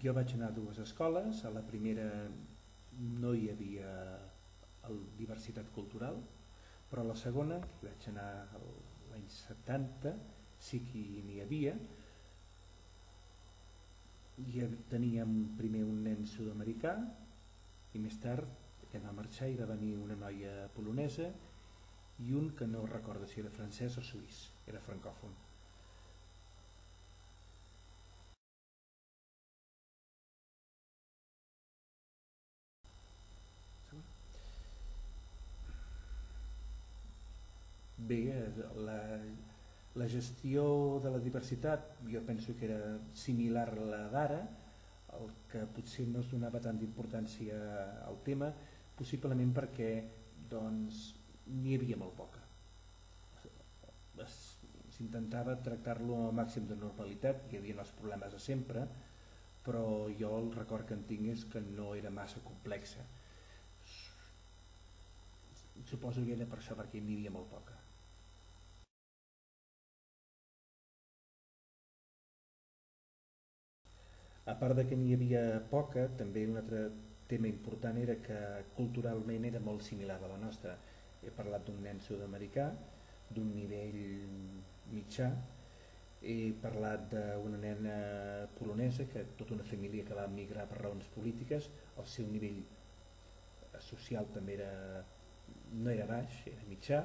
Jo vaig anar a dues escoles. A la primera no hi havia diversitat cultural, però a la segona, que vaig anar l'any 70, sí que n'hi havia. Teníem primer un nen sud-americà i més tard, que va marxar, hi va venir una noia polonesa i un que no recordo si era francès o suís, era francòfon. Bé, la gestió de la diversitat jo penso que era similar a la d'ara. El que potser no es donava tant d'importància al tema, possiblement perquè doncs, n'hi havia molt poca. S'intentava tractar-lo amb el màxim de normalitat, hi havia els problemes de sempre, però jo el record que en tinc és que no era massa complexa. Suposo que era per això, perquè n'hi havia molt poca. A part de que n'hi havia poca, també un altre tema important era que culturalment era molt similar a la nostra. He parlat d'un nen sud-americà, d'un nivell mitjà, he parlat d'una nena polonesa, que tota una família que va emigrar per raons polítiques. El seu nivell social també no era baix, era mitjà,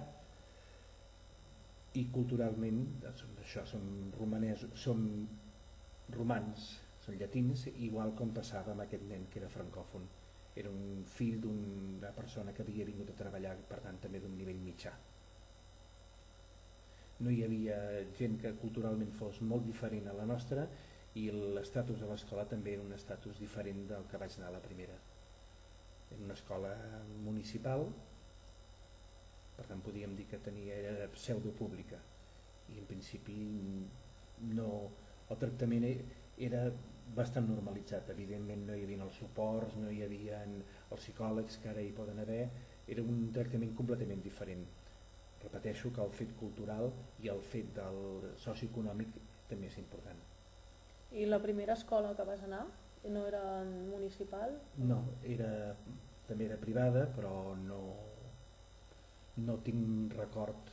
i culturalment això, som romans, són llatins, igual com passava amb aquest nen que era francòfon. Era un fill d'una persona que havia vingut a treballar, per tant també d'un nivell mitjà. No hi havia gent que culturalment fos molt diferent a la nostra, i l'estatus de l'escola també era un estatus diferent del que vaig anar a la primera. Era una escola municipal, per tant podíem dir que era pseudopública, i en principi no, el tractament era bastant normalitzat. Evidentment no hi havia els suports, no hi havia els psicòlegs que ara hi poden haver. Era un tractament completament diferent. Repeteixo que el fet cultural i el fet del socioeconòmic també és important. I la primera escola que vas anar no era municipal? No, també era privada, però no tinc record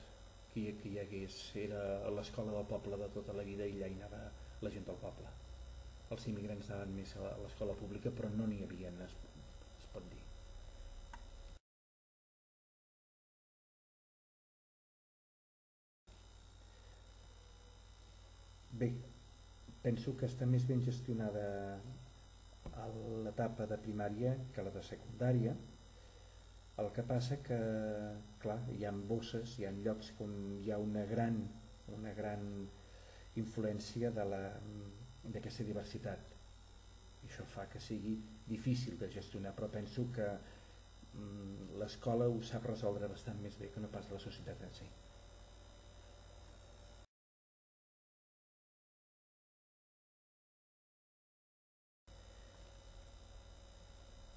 que hi hagués. Era l'escola del poble de tota la vida i allà hi anava la gent del poble. Els immigrants anaven més a l'escola pública, però no n'hi havia, es pot dir. Bé, penso que està més ben gestionada a l'etapa de primària que la de secundària. El que passa que, clar, hi ha bosses, hi ha llocs on hi ha una gran influència d'aquesta diversitat. I això fa que sigui difícil de gestionar, però penso que l'escola ho sap resoldre bastant més bé que no pas la societat en si.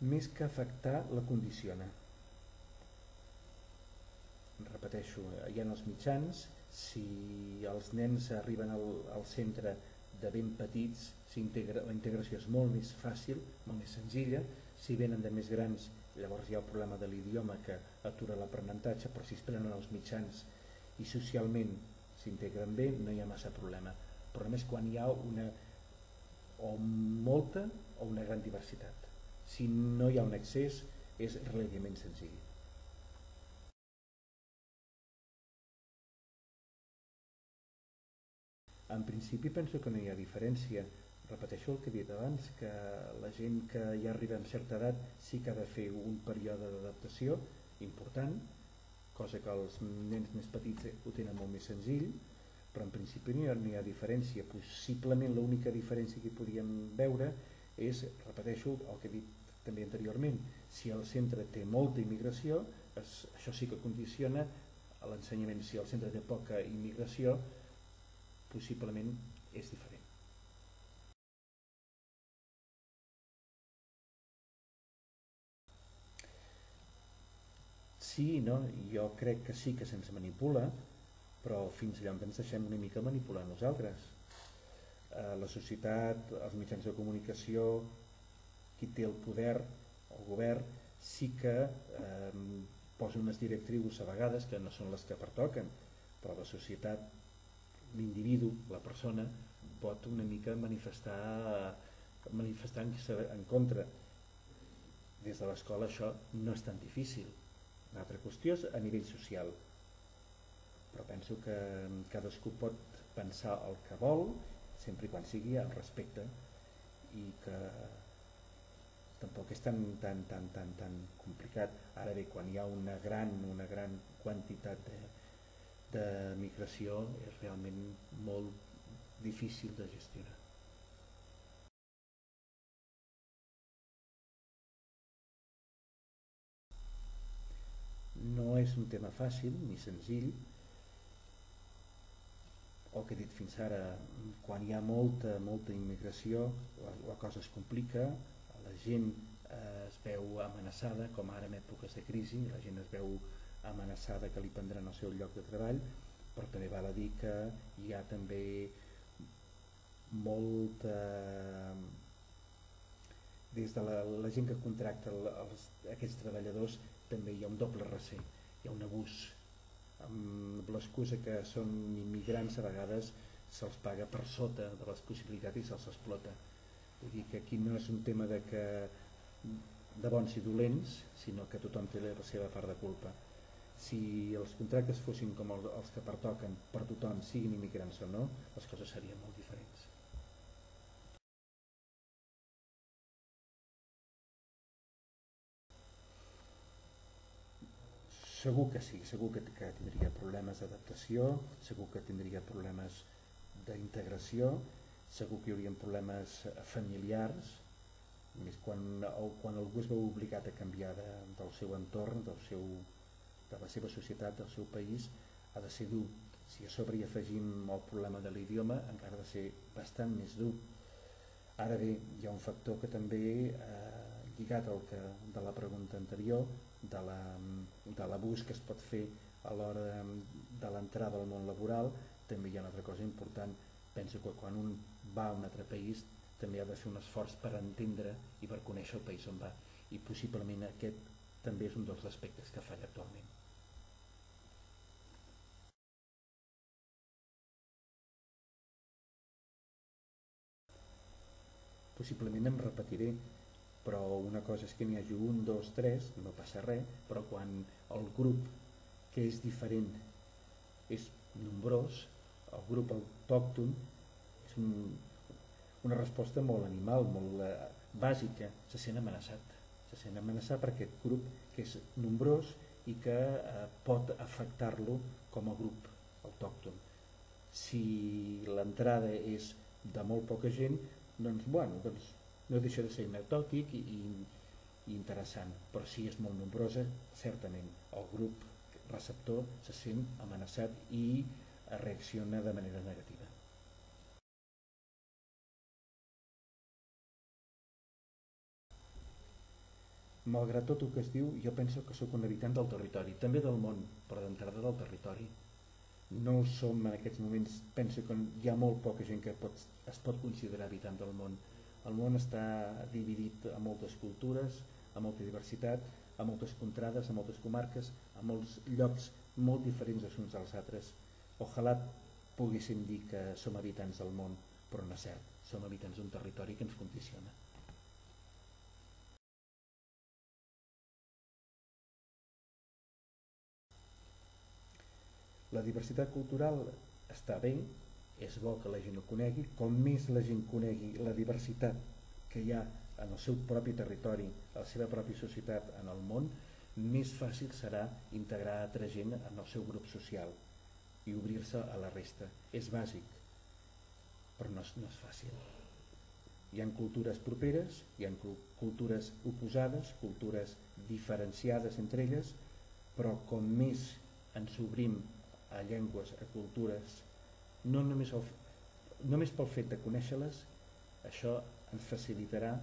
Més que afectar, la condiciona. Repeteixo, hi ha els mitjans. Si els nens arriben al centre de ben petits, la integració és molt més fàcil, molt més senzilla. Si venen de més grans, llavors hi ha el problema de l'idioma que atura l'aprenentatge, però si es prenen els mitjans i socialment s'integren bé, no hi ha massa problema. El problema és quan hi ha o molta o una gran diversitat. Si no hi ha un excés, és relativament senzill. En principi penso que no hi ha diferència. Repeteixo el que he dit abans, que la gent que ja arriba a certa edat sí que ha de fer un període d'adaptació important, cosa que els nens més petits ho tenen molt més senzill, però en principi no hi ha diferència. Possiblement l'única diferència que hi podríem veure és, repeteixo el que he dit també anteriorment, si el centre té molta immigració, això sí que condiciona l'ensenyament. Si el centre té poca immigració, possiblement és diferent. Sí i no, jo crec que sí que se'ns manipula, però fins allà on ens deixem una mica manipular nosaltres. la societat, els mitjans de comunicació, qui té el poder, el govern, sí que posa unes directrius a vegades que no són les que pertoquen, però la societat, l'individu, la persona, pot una mica manifestar en contra. Des de l'escola això no és tan difícil. Una altra qüestió és a nivell social, però penso que cadascú pot pensar el que vol sempre quan sigui al respecte i que tampoc és tan complicat. Ara bé, quan hi ha una gran quantitat de migració és realment molt difícil de gestionar. No és un tema fàcil ni senzill. El que he dit fins ara, quan hi ha molta immigració la cosa es complica, la gent es veu amenaçada, com ara en èpoques de crisi, la gent es veu amenaçada que li prendran el seu lloc de treball, però també val a dir que hi ha també molta... Des de la gent que contracta aquests treballadors també hi ha un doble recer, hi ha un abús, amb l'excusa que són immigrants a vegades se'ls paga per sota de les possibilitats i se'ls explota. Vull dir que aquí no és un tema de bons i dolents, sinó que tothom té la seva part de culpa. Si els contractes fossin com els que pertoquen per tothom, siguin immigrants o no, les coses serien molt diferents. Segur que sí, segur que tindria problemes d'adaptació, segur que tindria problemes d'integració, segur que hi haurien problemes familiars, més quan algú es veu obligat a canviar del seu entorn, de la seva societat, del seu país, ha de ser dur. Si a sobre hi afegim el problema de l'idioma, encara ha de ser bastant més dur. Ara bé, hi ha un factor que també, lligat al que de la pregunta anterior, de l'abús que es pot fer a l'hora de l'entrada al món laboral, també hi ha una altra cosa important. Penso que quan un va a un altre país també ha de fer un esforç per entendre i per conèixer el país on va, i possiblement aquest també és un dels aspectes que falla actualment. Possiblement em repetiré, però una cosa és que n'hi hagi 1, 2, 3, no passa res, però quan el grup que és diferent és nombrós, el grup autòcton és una resposta molt animal, molt bàsica, se sent amenaçat per aquest grup que és nombrós i que pot afectar-lo com a grup autòcton. Si l'entrada és de molt poca gent, doncs no deixa de ser anecdòtic i interessant, però si és molt nombrosa, certament el grup receptor se sent amenaçat i reacciona de manera negativa. Malgrat tot el que es diu, jo penso que sóc un habitant del territori, també del món, però d'entrada del territori. No ho som en aquests moments, penso que hi ha molt poca gent que es pot considerar habitant del món. El món està dividit en moltes cultures, amb molta diversitat, amb moltes contrades, amb moltes comarques, amb molts llocs molt diferents els uns dels altres. Ojalà poguéssim dir que som habitants del món, però no és cert, som habitants d'un territori que ens condiciona. La diversitat cultural està bé, és bo que la gent ho conegui. Com més la gent conegui la diversitat que hi ha en el seu propi territori, a la seva pròpia societat, en el món, més fàcil serà integrar altra gent en el seu grup social i obrir-se a la resta. És bàsic, però no és fàcil. Hi ha cultures properes, hi ha cultures oposades, cultures diferenciades entre elles, però com més ens obrim a llengües, a cultures, no només pel fet de conèixer-les, això ens facilitarà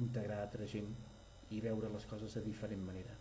integrar altra gent i veure les coses de diferent manera.